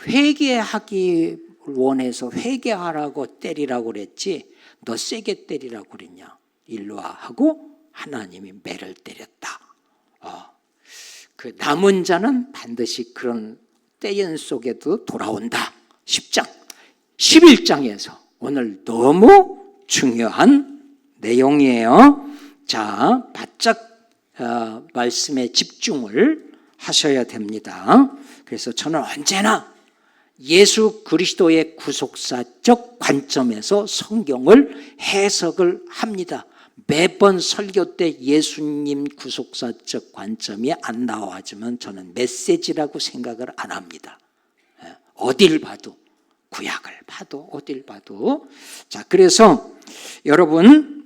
회개하기 원해서 회개하라고 때리라고 그랬지 너 세게 때리라고 그랬냐, 일로 와 하고 하나님이 매를 때렸다. 그 남은 자는 반드시 그런 때연 속에도 돌아온다. 10장 11장에서 오늘 너무 중요한 내용이에요. 자, 바짝 말씀에 집중을 하셔야 됩니다. 그래서 저는 언제나 예수 그리스도의 구속사적 관점에서 성경을 해석을 합니다. 매번 설교 때 예수님 구속사적 관점이 안 나와지면 저는 메시지라고 생각을 안 합니다. 어딜 봐도, 구약을 봐도 어딜 봐도. 자, 그래서 여러분,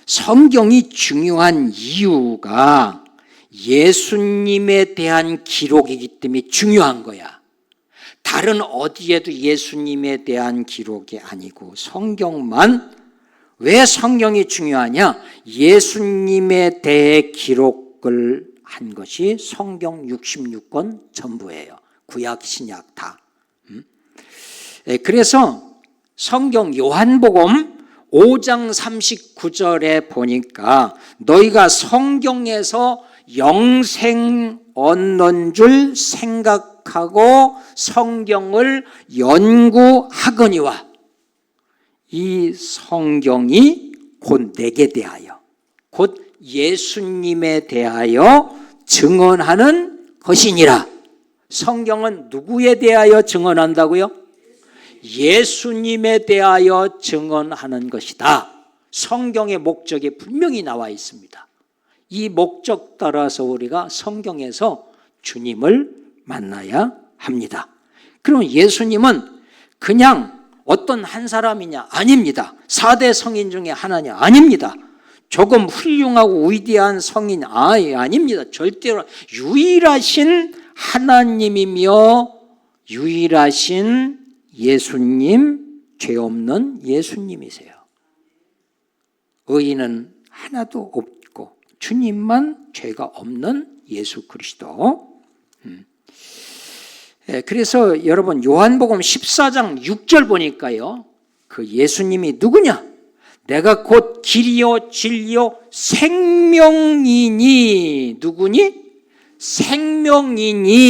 성경이 중요한 이유가 예수님에 대한 기록이기 때문에 중요한 거야. 다른 어디에도 예수님에 대한 기록이 아니고 성경만. 왜 성경이 중요하냐? 예수님에 대해 기록을 한 것이 성경 66권 전부예요. 구약, 신약 다. 그래서 성경 요한복음 5장 39절에 보니까 너희가 성경에서 영생 얻는 줄 생각하고 성경을 연구하거니와, 이 성경이 곧 내게 대하여, 곧 예수님에 대하여 증언하는 것이니라. 성경은 누구에 대하여 증언한다고요? 예수님에 대하여 증언하는 것이다. 성경의 목적이 분명히 나와 있습니다. 이 목적 따라서 우리가 성경에서 주님을 만나야 합니다. 그럼 예수님은 그냥 어떤 한 사람이냐? 아닙니다. 4대 성인 중에 하나냐? 아닙니다. 조금 훌륭하고 위대한 성인 아닙니다. 절대로 유일하신 하나님이며 유일하신 예수님, 죄 없는 예수님이세요. 의인은 하나도 없고 주님만 죄가 없는 예수 그리스도. 그래서 여러분 요한복음 14장 6절 보니까요, 그 예수님이 누구냐? 내가 곧 길이요 진리요 생명이니. 누구니? 생명이니.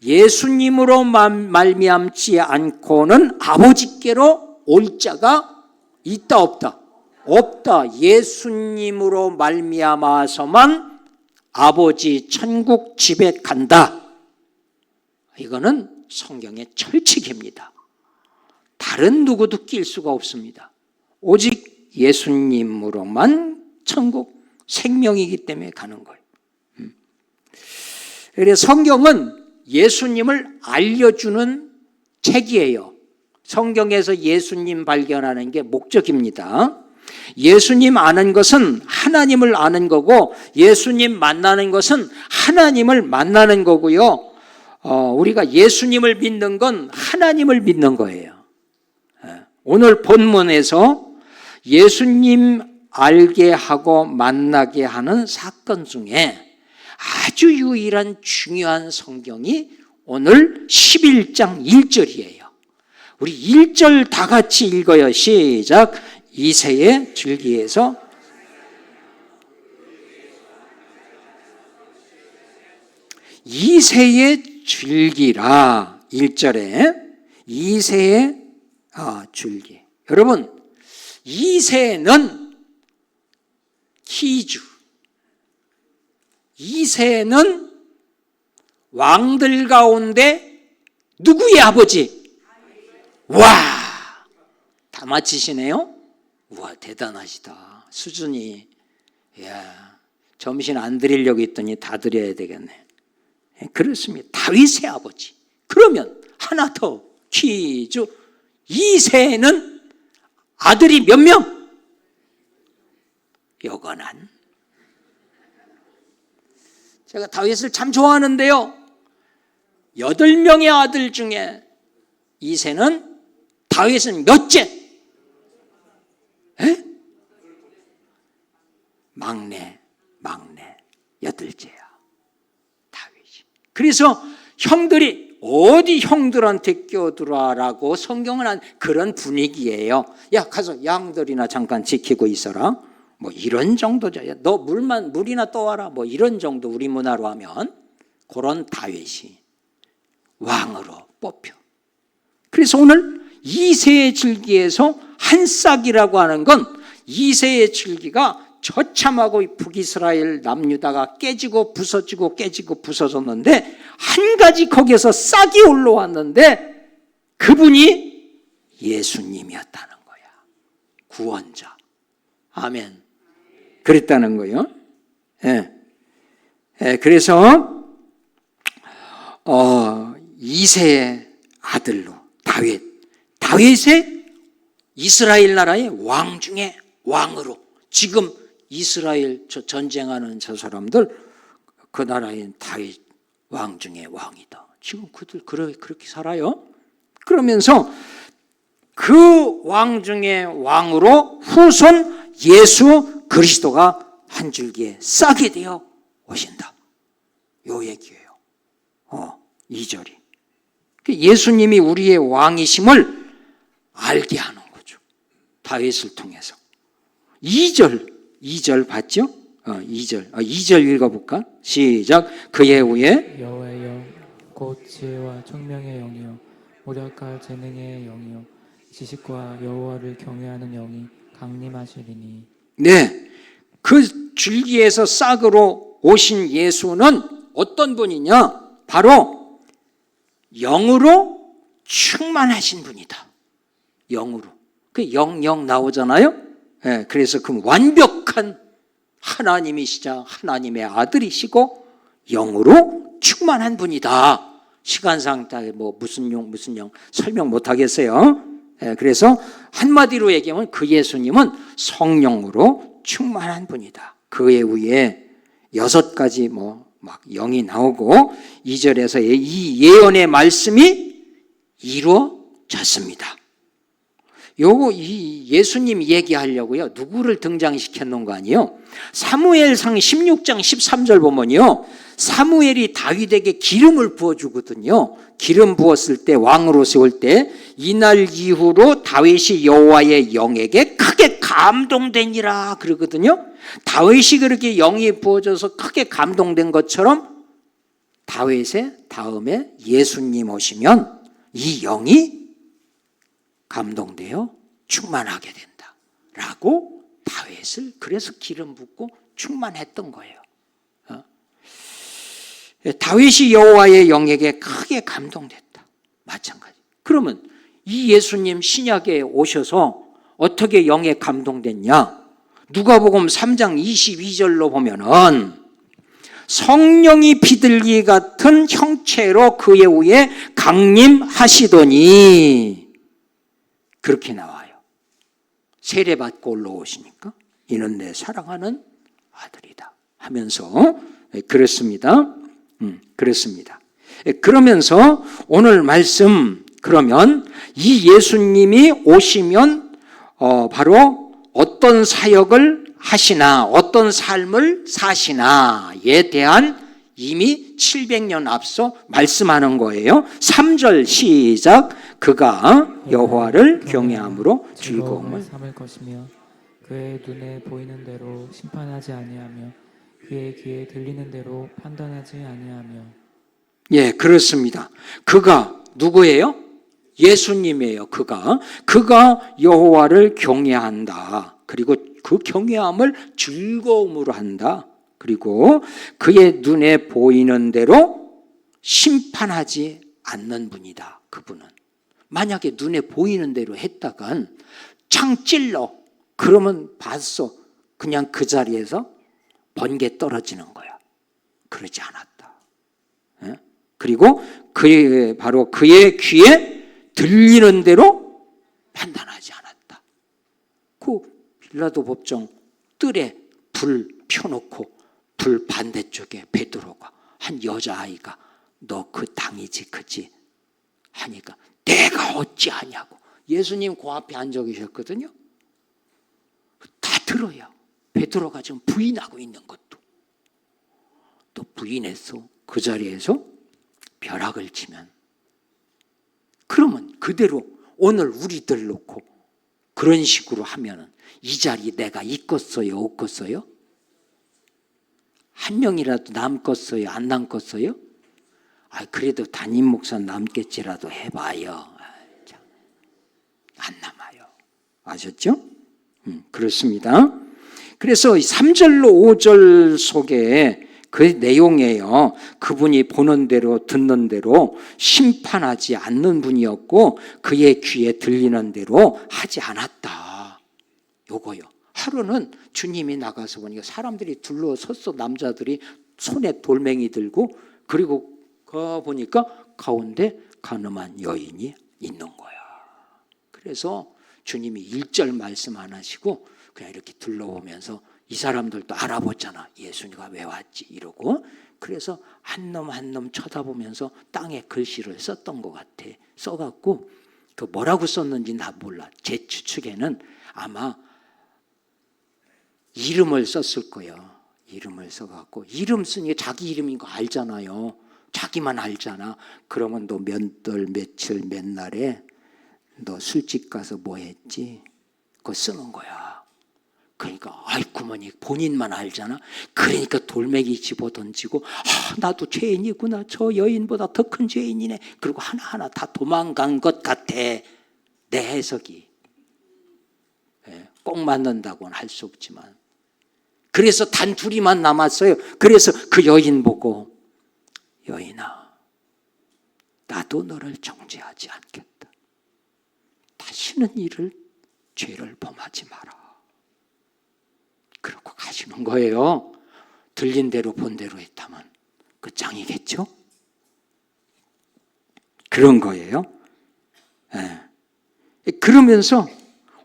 예수님으로 말미암지 않고는 아버지께로 올 자가 있다 없다? 없다. 예수님으로 말미암아서만 아버지 천국 집에 간다. 이거는 성경의 철칙입니다. 다른 누구도 낄 수가 없습니다. 오직 예수님으로만 천국 생명이기 때문에 가는 거예요. 그래서 성경은 예수님을 알려주는 책이에요. 성경에서 예수님 발견하는 게 목적입니다. 예수님 아는 것은 하나님을 아는 거고, 예수님 만나는 것은 하나님을 만나는 거고요. 우리가 예수님을 믿는 건 하나님을 믿는 거예요. 오늘 본문에서 예수님 알게 하고 만나게 하는 사건 중에 아주 유일한 중요한 성경이 오늘 11장 1절이에요. 우리 1절 다 같이 읽어요. 시작. 이새의 줄기에서 이새의 줄기라. 1절에 이새의 줄기. 여러분, 이새는 키주, 이새는 왕들 가운데 누구의 아버지? 와, 다 맞히시네요. 와, 대단하시다. 수준이. 야, 점심 안 드리려고 했더니 다 드려야 되겠네. 그렇습니다. 다윗의 아버지. 그러면 하나 더 퀴즈. 이새는 아들이 몇 명? 여건한. 제가 다윗을 참 좋아하는데요, 8명의 아들 중에 이새는, 다윗은 몇째? 막내 8째야 다윗이. 그래서 형들이 어디 형들한테 껴들어라고 성경은 한 그런 분위기예요. 야, 가서 양들이나 잠깐 지키고 있어라. 뭐 이런 정도죠. 너 물이나 떠와라. 뭐 이런 정도 우리 문화로 하면 그런 다윗이 왕으로 뽑혀. 그래서 오늘 이새의 줄기에서 한 싹이라고 하는 건 이새의 줄기가 처참하고 북이스라엘 남유다가 깨지고 부서지고 깨지고 부서졌는데 한 가지 거기에서 싹이 올라왔는데 그분이 예수님이었다는 거야. 구원자. 아멘. 그랬다는 거예요. 예. 그래서 이새의 아들로 다윗의 이스라엘 나라의 왕 중에 왕으로 지금 이스라엘 전쟁하는 저 사람들 그 나라의 다윗 왕 중에 왕이다. 지금 그들 그렇게 살아요. 그러면서 그 왕 중에 왕으로 후손 예수 그리스도가 한 줄기에 싹이 되어 오신다. 요 얘기예요. 2절이. 예수님이 우리의 왕이심을 알게 하는 거죠. 다윗을 통해서. 2절 봤죠? 2절 읽어볼까? 시작. 그의 후에 여호와의 영, 곧 지혜와 총명의 영이요 모략할 재능의 영이요 지식과 여호와를 경외하는 영이 강림하시리니. 네, 그 줄기에서 싹으로 오신 예수는 어떤 분이냐? 바로 영으로 충만하신 분이다. 영으로. 그 영 나오잖아요. 네, 그래서 그 완벽한 하나님이시자 하나님의 아들이시고 영으로 충만한 분이다. 시간상 뭐 무슨 영 설명 못 하겠어요. 그래서 한마디로 얘기하면 그 예수님은 성령으로 충만한 분이다. 그의 위에 6가지 막 영이 나오고 2절에서 이 예언의 말씀이 이루어졌습니다. 이 예수님 얘기하려고요. 누구를 등장시켜 놓은 거 아니에요? 사무엘상 16장 13절 보면요. 사무엘이 다윗에게 기름을 부어주거든요. 기름 부었을 때 왕으로 세울 때 이날 이후로 다윗이 여호와의 영에게 크게 감동되니라 그러거든요. 다윗이 그렇게 영이 부어져서 크게 감동된 것처럼 다윗의 다음에 예수님 오시면 이 영이 감동되어 충만하게 된다 라고 다윗을 그래서 기름 붓고 충만했던 거예요. 다윗이 여호와의 영에게 크게 감동됐다. 마찬가지. 그러면 이 예수님 신약에 오셔서 어떻게 영에 감동됐냐? 누가복음 3장 22절로 보면은 성령이 비둘기 같은 형체로 그의 위에 강림하시더니 그렇게 나와요. 세례받고 올라오시니까 이는 내 사랑하는 아들이다 하면서 그렇습니다. 그렇습니다. 그러면서 오늘 말씀 그러면 이 예수님이 오시면 바로 어떤 사역을 하시나 어떤 삶을 사시나에 대한 이미 700년 앞서 말씀하는 거예요. 3절 시작. 그가 여호와를 경외함으로 즐거움을 삼을 것이며 그의 눈에 보이는 대로 심판하지 아니하며 그의 귀에 들리는 대로 판단하지 아니하며. 예, 그렇습니다. 그가 누구예요? 예수님이에요. 그가 여호와를 경외한다. 그리고 그 경외함을 즐거움으로 한다. 그리고 그의 눈에 보이는 대로 심판하지 않는 분이다. 그분은. 만약에 눈에 보이는 대로 했다간 창 찔러. 그러면 봤어. 그냥 그 자리에서 번개 떨어지는 거야. 그러지 않았다. 그리고 바로 그의 귀에 들리는 대로 판단하지 않았다. 그 빌라도 법정 뜰에 불 펴놓고 불 반대쪽에 베드로가 한 여자아이가 너 그 당이지 그지 하니까 내가 어찌하냐고 예수님 그 앞에 앉아 계셨거든요. 다 들어요. 베드로가 지금 부인하고 있는 것도 또 부인해서 그 자리에서 벼락을 치면 그러면 그대로 오늘 우리들 놓고 그런 식으로 하면은 이 자리 내가 있겠어요, 없겠어요? 한 명이라도 남겠어요, 안 남겠어요? 그래도 담임 목사 남겠지라도 해봐요. 안 남아요. 아셨죠? 그렇습니다. 그래서 3절로 5절 속에 그 내용이에요. 그분이 보는 대로 듣는 대로 심판하지 않는 분이었고 그의 귀에 들리는 대로 하지 않았다. 요거요. 하루는 주님이 나가서 보니까 사람들이 둘러섰어. 남자들이 손에 돌멩이 들고, 그리고 보니까 가운데 가늠한 여인이 있는 거야. 그래서 주님이 1절 말씀 안 하시고 그냥 이렇게 둘러오면서 이 사람들도 알아보잖아. 예수님이 왜 왔지 이러고. 그래서 한 놈 한 놈 쳐다보면서 땅에 글씨를 썼던 것 같아. 써갖고 그 뭐라고 썼는지 나 몰라. 제 추측에는 아마 이름을 썼을 거예요. 이름을 써갖고, 이름 쓰니 자기 이름인 거 알잖아요. 자기만 알잖아. 그러면 너 몇 달 며칠 몇 날에 너 술집 가서 뭐 했지? 그거 쓰는 거야. 그러니까 아이쿠머니 본인만 알잖아. 그러니까 돌멩이 집어 던지고 나도 죄인이구나. 저 여인보다 더 큰 죄인이네. 그리고 하나하나 다 도망간 것 같아. 내 해석이. 꼭 맞는다고는 할 수 없지만. 그래서 단 둘이만 남았어요. 그래서 그 여인 보고, 여인아, 나도 너를 정죄하지 않겠다. 다시는 죄를 범하지 마라. 그러고 가시는 거예요. 들린 대로 본 대로 했다면 그 짱이겠죠? 그런 거예요. 그러면서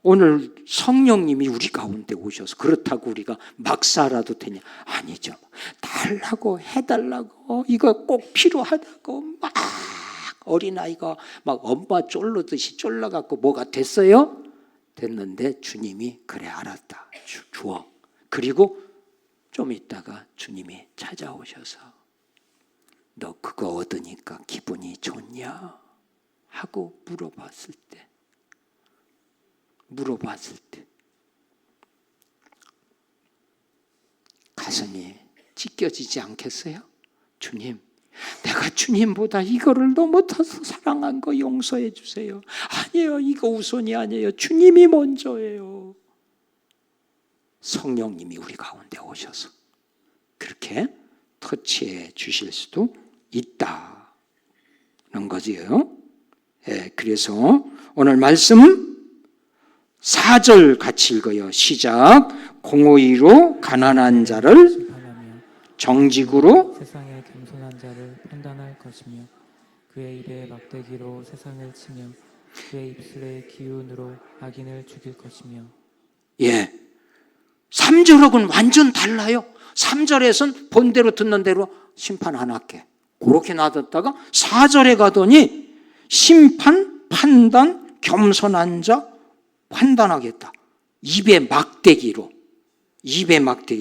오늘 성령님이 우리 가운데 오셔서, 그렇다고 우리가 막 살아도 되냐? 아니죠. 달라고, 해달라고, 이거 꼭 필요하다고 막 어린아이가 막 엄마 쫄르듯이 쫄라갖고 뭐가 됐어요? 됐는데 주님이 그래 알았다. 주어. 그리고 좀 있다가 주님이 찾아오셔서 너 그거 얻으니까 기분이 좋냐? 하고 물어봤을 때 가슴이 찢겨지지 않겠어요? 주님, 내가 주님보다 이거를 너무 더 사랑한 거 용서해 주세요. 아니에요, 이거 우선이 아니에요. 주님이 먼저예요. 성령님이 우리 가운데 오셔서 그렇게 터치해 주실 수도 있다는 거지요. 그래서 오늘 말씀 4절 같이 읽어요. 시작. 공의로 가난한 자를 심판하며 정직으로 세상의 겸손한 자를 판단할 것이며 그의 입에 막대기로 세상을 치며 그의 입술의 기운으로 악인을 죽일 것이며. 3절하고는 완전 달라요. 3절에서는 본대로 듣는 대로 심판 안 할게. 그렇게 놔뒀다가 4절에 가더니 심판, 판단, 겸손한 자 판단하겠다. 입에 막대기,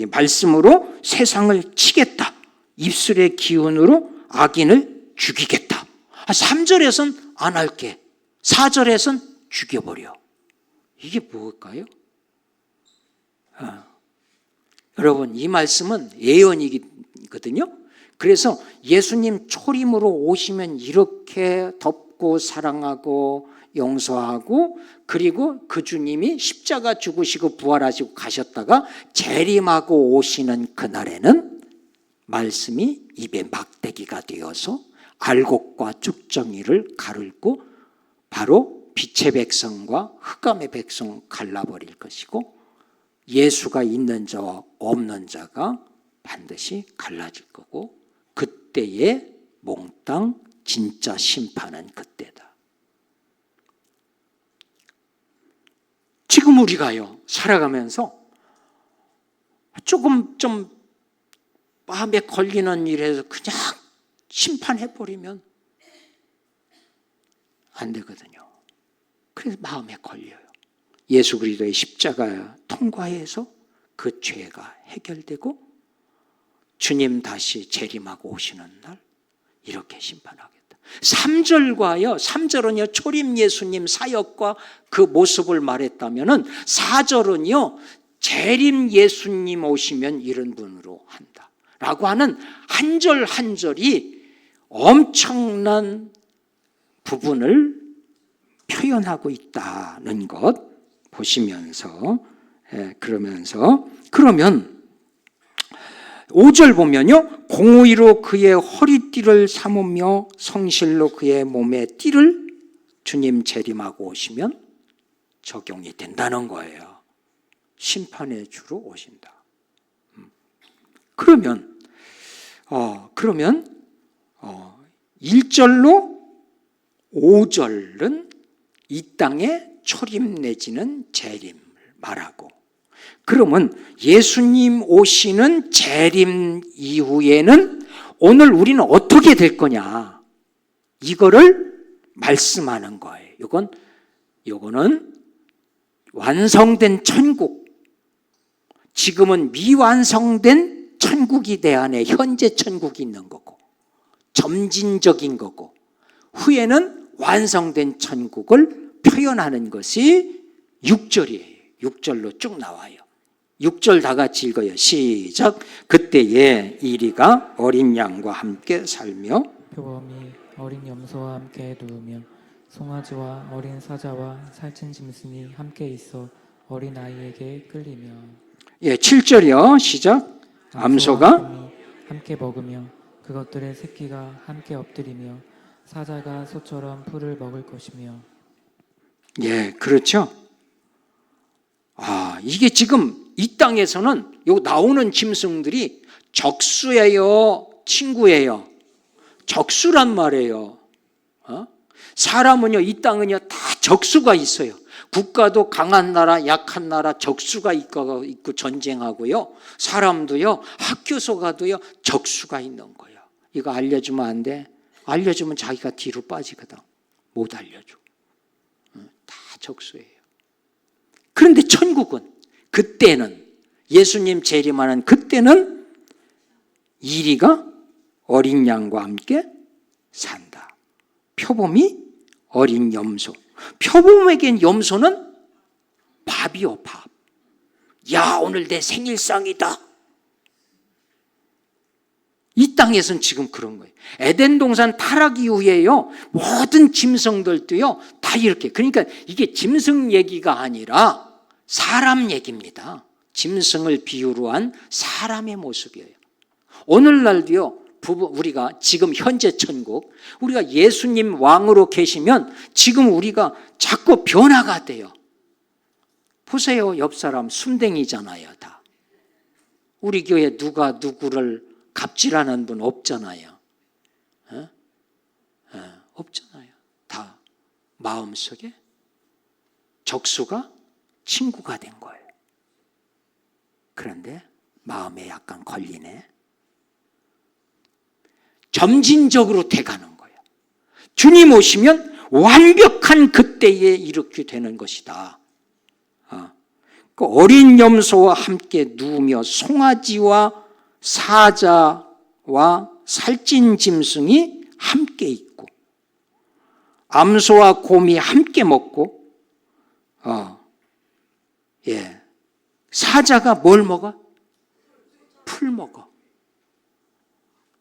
말씀으로 세상을 치겠다. 입술의 기운으로 악인을 죽이겠다. 3절에서는 안 할게. 4절에서는 죽여버려. 이게 뭘까요? 여러분, 이 말씀은 예언이거든요. 그래서 예수님 초림으로 오시면 이렇게 덮고 사랑하고 용서하고, 그리고 그 주님이 십자가 죽으시고 부활하시고 가셨다가 재림하고 오시는 그날에는 말씀이 입에 막대기가 되어서 알곡과 쭉정이를 가르고 바로 빛의 백성과 흑암의 백성 갈라버릴 것이고, 예수가 있는 자와 없는 자가 반드시 갈라질 거고, 그때의 몽땅 진짜 심판은 그때다. 지금 우리가요, 살아가면서 조금 좀 마음에 걸리는 일에서 그냥 심판해버리면 안 되거든요. 그래서 마음에 걸려요. 예수 그리스도의 십자가 통과해서 그 죄가 해결되고 주님 다시 재림하고 오시는 날 이렇게 심판하겠다. 3절과요. 3절은요. 초림 예수님 사역과 그 모습을 말했다면은 4절은요. 재림 예수님 오시면 이런 분으로 한다. 라고 하는 한 절 한 절이 엄청난 부분을 표현하고 있다는 것 보시면서 그러면 5절 보면요. 공의로 그의 허리띠를 삼으며 성실로 그의 몸의 띠를 주님 재림하고 오시면 적용이 된다는 거예요. 심판의 주로 오신다. 그러면 1절로 5절은 이 땅의 초림 내지는 재림을 말하고, 그러면 예수님 오시는 재림 이후에는 오늘 우리는 어떻게 될 거냐, 이거를 말씀하는 거예요. 요거는 완성된 천국, 지금은 미완성된 천국이 내 안에 현재 천국이 있는 거고, 점진적인 거고, 후에는 완성된 천국을 표현하는 것이 6절이에요. 6절로 쭉 나와요. 6절 다 같이 읽어요. 시작. 그때에 이리가 어린 양과 함께 살며 표범이 어린 염소와 함께 누우며 송아지와 어린 사자와 살찐 짐승이 함께 있어 어린 아이에게 끌리며 7절이요. 시작. 암소가 곰이 함께 먹으며 그것들의 새끼가 함께 엎드리며 사자가 소처럼 풀을 먹을 것이며. 그렇죠. 이게 지금 이 땅에서는 요 나오는 짐승들이 적수예요, 친구예요? 적수란 말이에요. 사람은요, 이 땅은요 다 적수가 있어요. 국가도 강한 나라, 약한 나라 적수가 있고 전쟁하고요. 사람도요, 학교소 가도요 적수가 있는 거예요. 이거 알려주면 안 돼. 알려주면 자기가 뒤로 빠지거든. 못 알려줘. 다 적수예요. 그런데 천국은 그때는 예수님 재림하는 그때는 이리가 어린 양과 함께 산다. 표범이 어린 염소. 표범에겐 염소는 밥이요, 밥. 야, 오늘 내 생일상이다. 이 땅에서는 지금 그런 거예요. 에덴 동산 타락 이후에요, 모든 짐승들도요 다 이렇게. 그러니까 이게 짐승 얘기가 아니라 사람 얘기입니다. 짐승을 비유로 한 사람의 모습이에요. 오늘날도요, 우리가 지금 현재 천국, 우리가 예수님 왕으로 계시면 지금 우리가 자꾸 변화가 돼요. 보세요, 옆 사람 순댕이잖아요, 다. 우리 교회 누가 누구를 갑질하는 분 없잖아요. 없잖아요. 다 마음속에 적수가 친구가 된 거예요. 그런데 마음에 약간 걸리네. 점진적으로 돼가는 거예요. 주님 오시면 완벽한 그때에 이렇게 되는 것이다. 그 어린 염소와 함께 누우며 송아지와 사자와 살찐 짐승이 함께 있고 암소와 곰이 함께 먹고 사자가 뭘 먹어? 풀 먹어.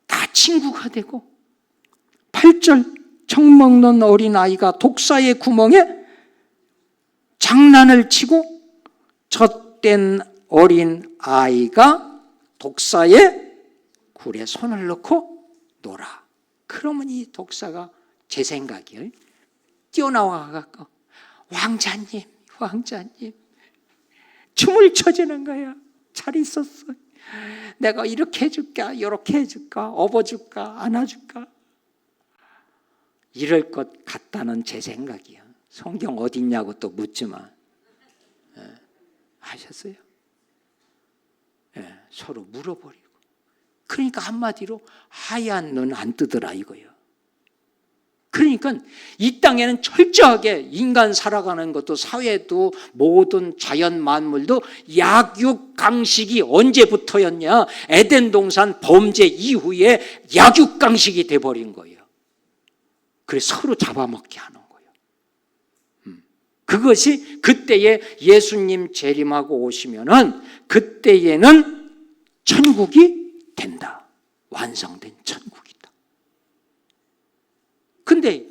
다 친구가 되고 8절 청 먹는 어린아이가 독사의 구멍에 장난을 치고 젖된 어린아이가 독사의 굴에 손을 넣고 놀아. 그러면 이 독사가 제 생각이에요. 뛰어나와갖고 왕자님 춤을 춰주는 거야. 잘 있었어. 내가 이렇게 해줄까 이렇게 해줄까 업어줄까 안아줄까 이럴 것 같다는 제 생각이야. 성경 어딨냐고 또 묻지만 아셨어요? 서로 물어버리고. 그러니까 한마디로 하얀 눈 안 뜨더라 이거예요. 그러니까 이 땅에는 철저하게 인간 살아가는 것도 사회도 모든 자연 만물도 약육강식이 언제부터였냐? 에덴 동산 범죄 이후에 약육강식이 돼버린 거예요. 그래서 서로 잡아먹게 하는 거예요. 그것이 그때에 예수님 재림하고 오시면은 그때에는 천국이 된다. 완성된 천국이다. 근데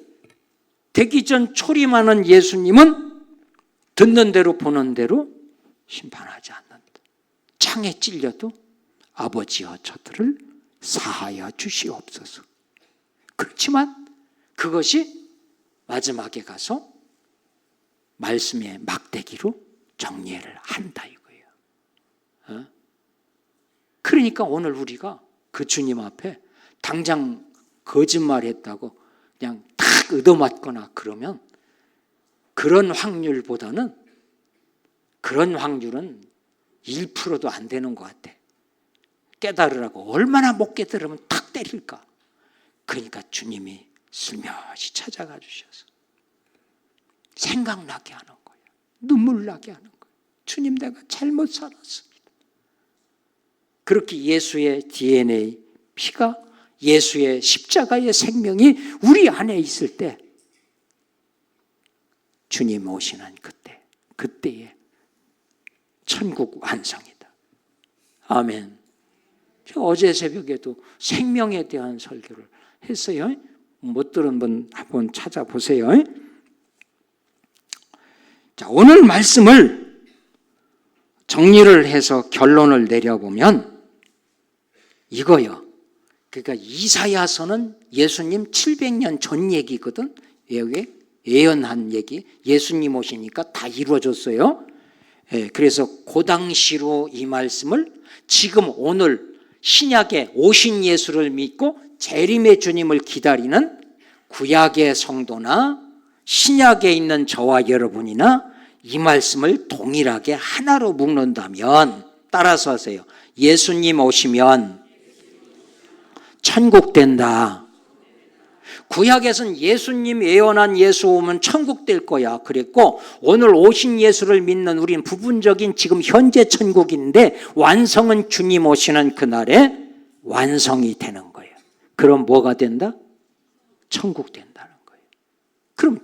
되기 전 초림하는 예수님은 듣는 대로 보는 대로 심판하지 않는다. 창에 찔려도 아버지여 저들을 사하여 주시옵소서. 그렇지만 그것이 마지막에 가서 말씀의 막대기로 정리를 한다 이거예요. 그러니까 오늘 우리가 그 주님 앞에 당장 거짓말했다고 그냥 탁 얻어맞거나 그러면 그런 확률보다는 그런 확률은 1%도 안 되는 것 같아. 깨달으라고 얼마나 못 깨달으면 탁 때릴까. 그러니까 주님이 슬며시 찾아가 주셔서 생각나게 하는 거예요. 눈물 나게 하는 거예요. 주님 내가 잘못 살았습니다. 그렇게 예수의 DNA, 피가 예수의 십자가의 생명이 우리 안에 있을 때 주님 오시는 그때에 천국 완성이다. 아멘. 어제 새벽에도 생명에 대한 설교를 했어요. 못 들은 분 한번 찾아보세요. 자, 오늘 말씀을 정리를 해서 결론을 내려보면 이거요. 그러니까 이사야서는 예수님 700년 전 얘기거든. 왜? 예언한 얘기. 예수님 오시니까 다 이루어졌어요. 그래서 그 당시로 이 말씀을 지금 오늘 신약에 오신 예수를 믿고 재림의 주님을 기다리는 구약의 성도나 신약에 있는 저와 여러분이나 이 말씀을 동일하게 하나로 묶는다면 따라서 하세요. 예수님 오시면 천국 된다. 구약에서는 예수님 예언한 예수 오면 천국 될 거야 그랬고 오늘 오신 예수를 믿는 우리는 부분적인 지금 현재 천국인데 완성은 주님 오시는 그날에 완성이 되는 거예요. 그럼 뭐가 된다? 천국 된다는 거예요. 그럼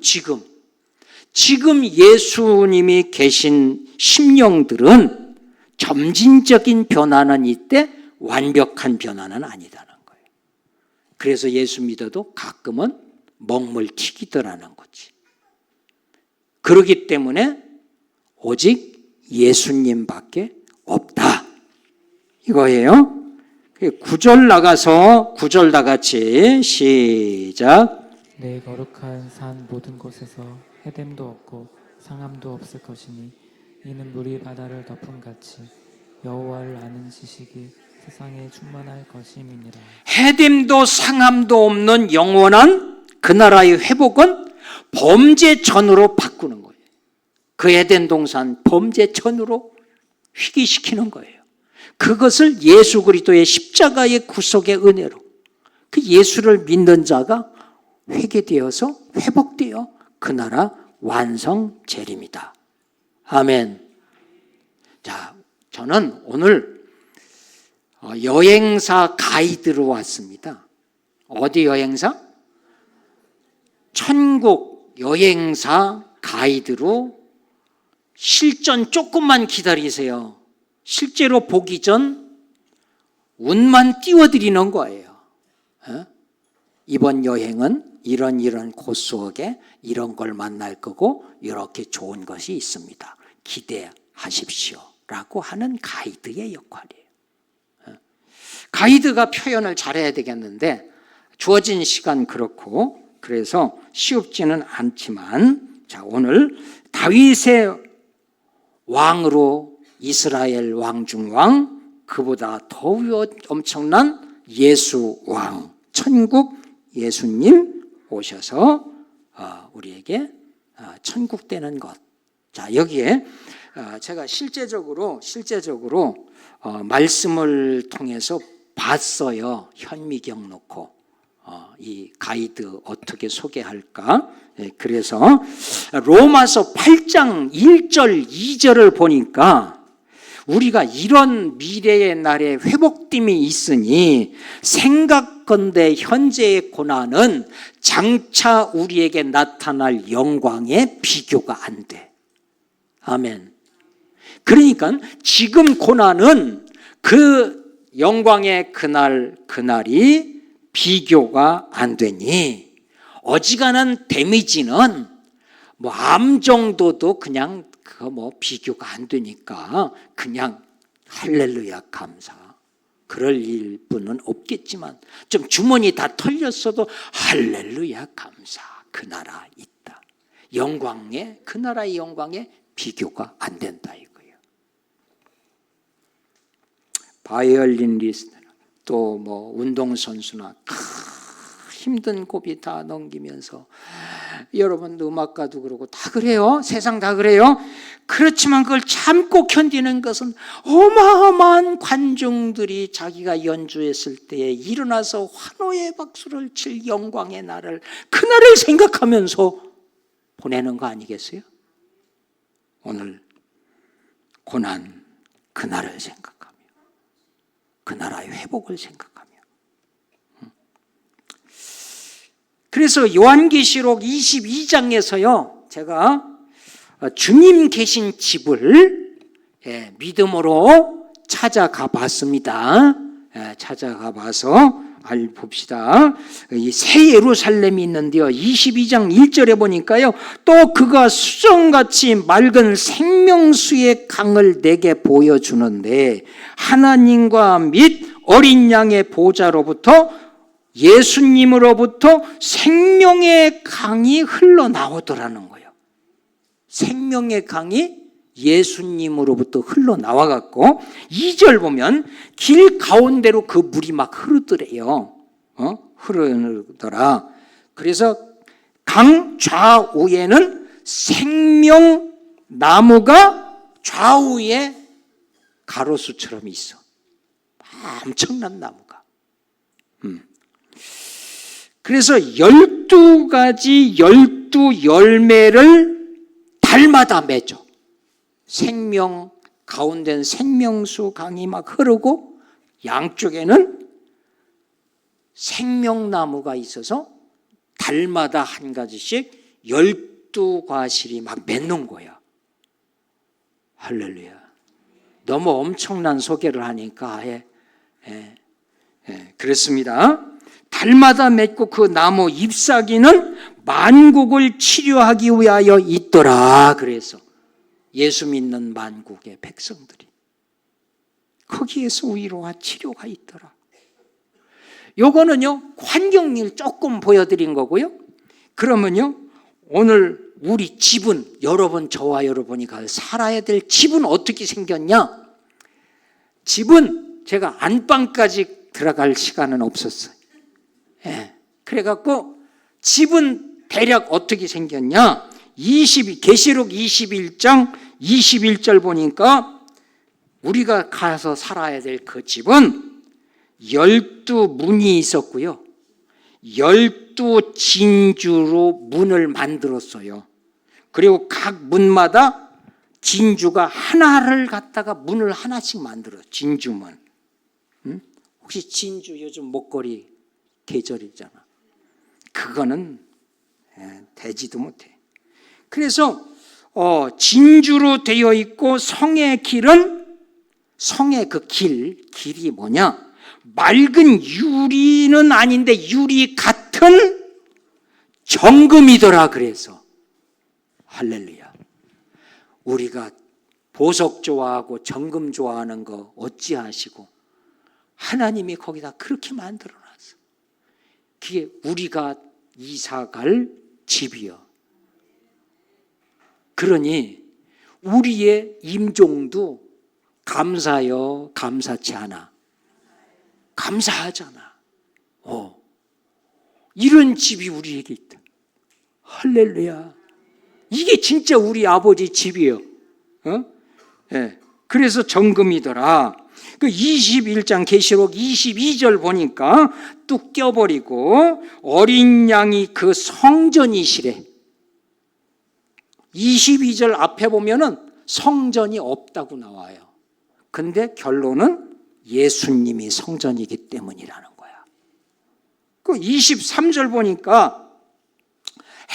지금 예수님이 계신 심령들은 점진적인 변화는 있대 완벽한 변화는 아니다는 거예요. 그래서 예수 믿어도 가끔은 먹물 튀기더라는 거지. 그렇기 때문에 오직 예수님밖에 없다. 이거예요. 9절 나가서 9절 다 같이 시작. 내 거룩한 산 모든 곳에서 해됨도 없고 상함도 없을 것이니 이는 물이 바다를 덮음같이 여호와를 아는 지식이 세상에 충만할 것임이니라. 해됨도 상함도 없는 영원한 그 나라의 회복은 범죄천으로 바꾸는 거예요. 그 에덴 동산 범죄천으로 회귀시키는 거예요. 그것을 예수 그리스도의 십자가의 구속의 은혜로 그 예수를 믿는 자가 회개되어서 회복되어 그 나라 완성 재림이다. 아멘. 자, 저는 오늘 여행사 가이드로 왔습니다. 어디 여행사? 천국 여행사 가이드로 실전 조금만 기다리세요. 실제로 보기 전 운만 띄워드리는 거예요. 이번 여행은 이런 곳 속에 이런 걸 만날 거고 이렇게 좋은 것이 있습니다. 기대하십시오. 라고 하는 가이드의 역할이에요. 가이드가 표현을 잘해야 되겠는데 주어진 시간 그렇고 그래서 쉽지는 않지만 자, 오늘 다윗의 왕으로 이스라엘 왕 중 왕, 그보다 더 엄청난 예수 왕, 천국 예수님 오셔서 우리에게 천국 되는 것. 자, 여기에 제가 실제적으로 말씀을 통해서 봤어요. 현미경 놓고 이 가이드 어떻게 소개할까? 그래서 로마서 8장 1절 2절을 보니까 우리가 이런 미래의 날에 회복됨이 있으니 생각과 예컨대 현재의 고난은 장차 우리에게 나타날 영광에 비교가 안 돼. 아멘. 그러니까 지금 고난은 그 영광의 그날이 비교가 안 되니 어지간한 데미지는 뭐 암 정도도 그냥 그거 뭐 비교가 안 되니까 그냥 할렐루야 감사. 그럴 일뿐은 없겠지만 좀 주머니 다 털렸어도 할렐루야 감사. 그 나라 있다. 영광에 그 나라의 영광에 비교가 안 된다 이거예요. 바이올리니스트 또 뭐 운동선수나 힘든 고비 다 넘기면서 여러분 음악가도 그러고 다 그래요. 세상 다 그래요. 그렇지만 그걸 참고 견디는 것은 어마어마한 관중들이 자기가 연주했을 때에 일어나서 환호의 박수를 칠 영광의 날을 그날을 생각하면서 보내는 거 아니겠어요? 오늘 고난 그날을 생각하며 그 나라의 회복을 생각하며 그래서 요한계시록 22장에서요 제가 주님 계신 집을 믿음으로 찾아가 봤습니다. 찾아가 봐서 봅시다. 이 새 예루살렘이 있는데요 22장 1절에 보니까요 또 그가 수정같이 맑은 생명수의 강을 내게 보여주는데 하나님과 및 어린 양의 보좌로부터 예수님으로부터 생명의 강이 흘러나오더라는 거예요. 생명의 강이 예수님으로부터 흘러나와갖고 2절 보면 길 가운데로 그 물이 막 흐르더래요. 흐르더라. 그래서 강 좌우에는 생명나무가 좌우에 가로수처럼 있어. 엄청난 나무가. 그래서 12가지 12열매를 달마다 맺어. 생명 가운데는 생명수 강이 막 흐르고 양쪽에는 생명나무가 있어서 달마다 한 가지씩 12과실이 막 맺는 거야. 할렐루야. 너무 엄청난 소개를 하니까 그렇습니다. 달마다 맺고 그 나무 잎사귀는 만국을 치료하기 위하여 있더라. 그래서 예수 믿는 만국의 백성들이 거기에서 위로와 치료가 있더라. 요거는요 환경일 조금 보여드린 거고요. 그러면요 오늘 우리 집은 여러분 저와 여러분이 살아야 될 집은 어떻게 생겼냐? 집은 제가 안방까지 들어갈 시간은 없었어요. 그래갖고 집은 대략 어떻게 생겼냐? 계시록 21장 21절 보니까 우리가 가서 살아야 될 그 집은 12문이 있었고요. 12진주로 문을 만들었어요. 그리고 각 문마다 진주가 하나를 갖다가 문을 하나씩 만들어요. 진주문. 혹시 진주 요즘 목걸이 계절이잖아. 그거는 되지도 못해. 그래서 진주로 되어 있고 성의 길은 성의 그 길이 뭐냐? 맑은 유리는 아닌데 유리 같은 정금이더라. 그래서 할렐루야. 우리가 보석 좋아하고 정금 좋아하는 거 어찌하시고 하나님이 거기다 그렇게 만들어놨어. 그게 우리가 이사갈 집이요. 그러니 우리의 임종도 감사요, 감사치 않아. 감사하잖아. 이런 집이 우리에게 있다. 할렐루야. 이게 진짜 우리 아버지 집이에요. 그래서 정금이더라. 그 21장 계시록 22절 보니까 뚝 껴버리고 어린 양이 그 성전이시래. 22절 앞에 보면은 성전이 없다고 나와요. 근데 결론은 예수님이 성전이기 때문이라는 거야. 그 23절 보니까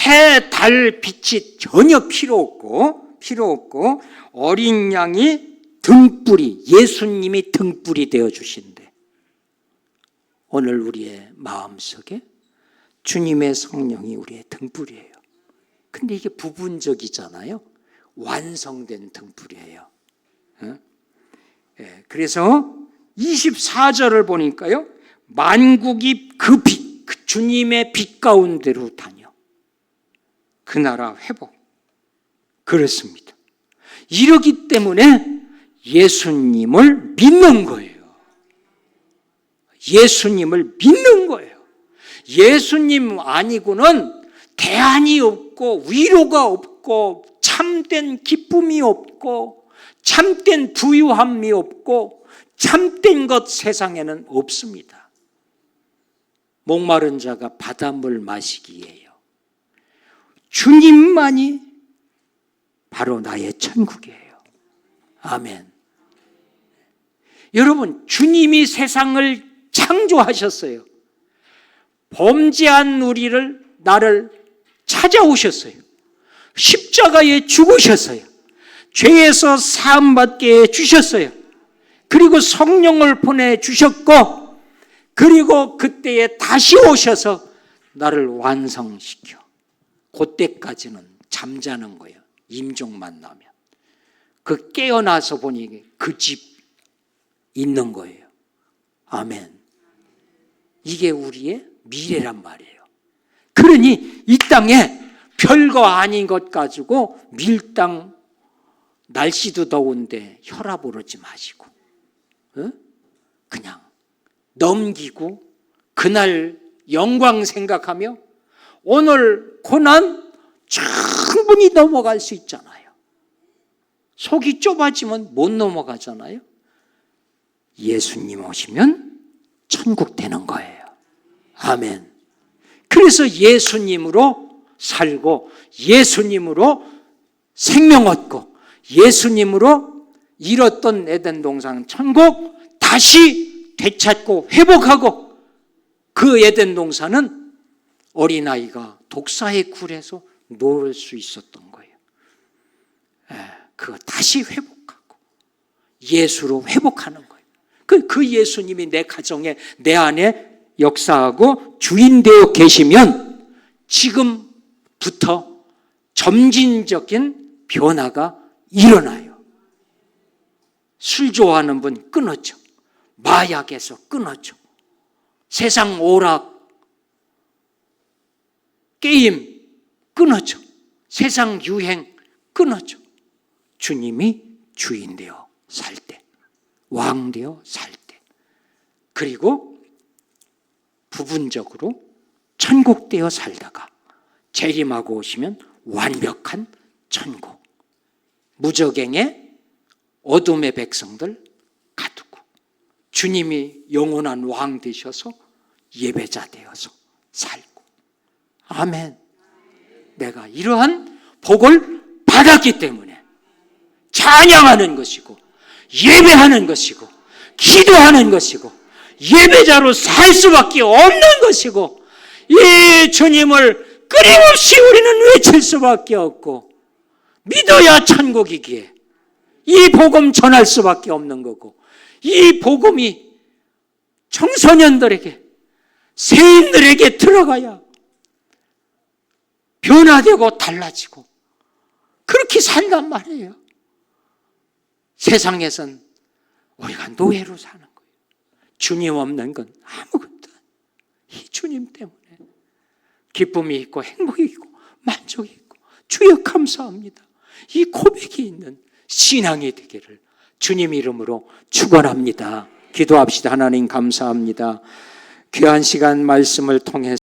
해, 달, 빛이 전혀 필요 없고 어린 양이 등불이, 예수님이 등불이 되어 주신대. 오늘 우리의 마음속에 주님의 성령이 우리의 등불이에요. 근데 이게 부분적이잖아요. 완성된 등불이에요. 그래서 24절을 보니까요, 만국이 그 빛, 그 주님의 빛 가운데로 다녀. 그 나라 회복. 그렇습니다. 이러기 때문에 예수님을 믿는 거예요. 예수님을 믿는 거예요. 예수님 아니고는 대안이 없고 위로가 없고 참된 기쁨이 없고 참된 부유함이 없고 참된 것 세상에는 없습니다. 목마른 자가 바닷물 마시기에요. 주님만이 바로 나의 천국이에요. 아멘. 여러분, 주님이 세상을 창조하셨어요. 범죄한 나를 찾아오셨어요. 십자가에 죽으셨어요. 죄에서 사함받게 해주셨어요. 그리고 성령을 보내주셨고, 그리고 그때에 다시 오셔서 나를 완성시켜. 그때까지는 잠자는 거예요. 임종 만나면. 그 깨어나서 보니 그 집 있는 거예요. 아멘. 이게 우리의 미래란 말이에요. 그러니 이 땅에 별거 아닌 것 가지고 밀당, 날씨도 더운데 혈압 오르지 마시고 그냥 넘기고 그날 영광 생각하며 오늘 고난 충분히 넘어갈 수 있잖아요. 속이 좁아지면 못 넘어가잖아요. 예수님 오시면 천국 되는 거예요. 아멘. 그래서 예수님으로 살고 예수님으로 생명 얻고 예수님으로 잃었던 에덴 동산 천국 다시 되찾고 회복하고 그 에덴 동산은 어린아이가 독사의 굴에서 놀 수 있었던 거예요. 그거 다시 회복하고 예수로 회복하는 거예요. 그 예수님이 내 가정에 내 안에 역사하고 주인 되어 계시면 지금부터 점진적인 변화가 일어나요. 술 좋아하는 분 끊었죠. 마약에서 끊었죠. 세상 오락, 게임 끊었죠. 세상 유행 끊었죠. 주님이 주인 되어 살 때, 왕 되어 살 때, 그리고 부분적으로 천국 되어 살다가 재림하고 오시면 완벽한 천국. 무저갱의 어둠의 백성들 가두고 주님이 영원한 왕 되셔서 예배자 되어서 살고. 아멘. 내가 이러한 복을 받았기 때문에 찬양하는 것이고 예배하는 것이고 기도하는 것이고 예배자로 살 수밖에 없는 것이고 이 주님을 끊임없이 우리는 외칠 수밖에 없고 믿어야 천국이기에 이 복음 전할 수밖에 없는 거고 이 복음이 청소년들에게 세인들에게 들어가야 변화되고 달라지고 그렇게 산단 말이에요. 세상에선 우리가 노예로 사는 거예요. 주님 없는 건 아무것도 아니에요. 이 주님 때문에 기쁨이 있고 행복이 있고 만족이 있고 주여 감사합니다. 이 고백이 있는 신앙이 되기를 주님 이름으로 축원합니다. 기도합시다. 하나님 감사합니다. 귀한 시간 말씀을 통해서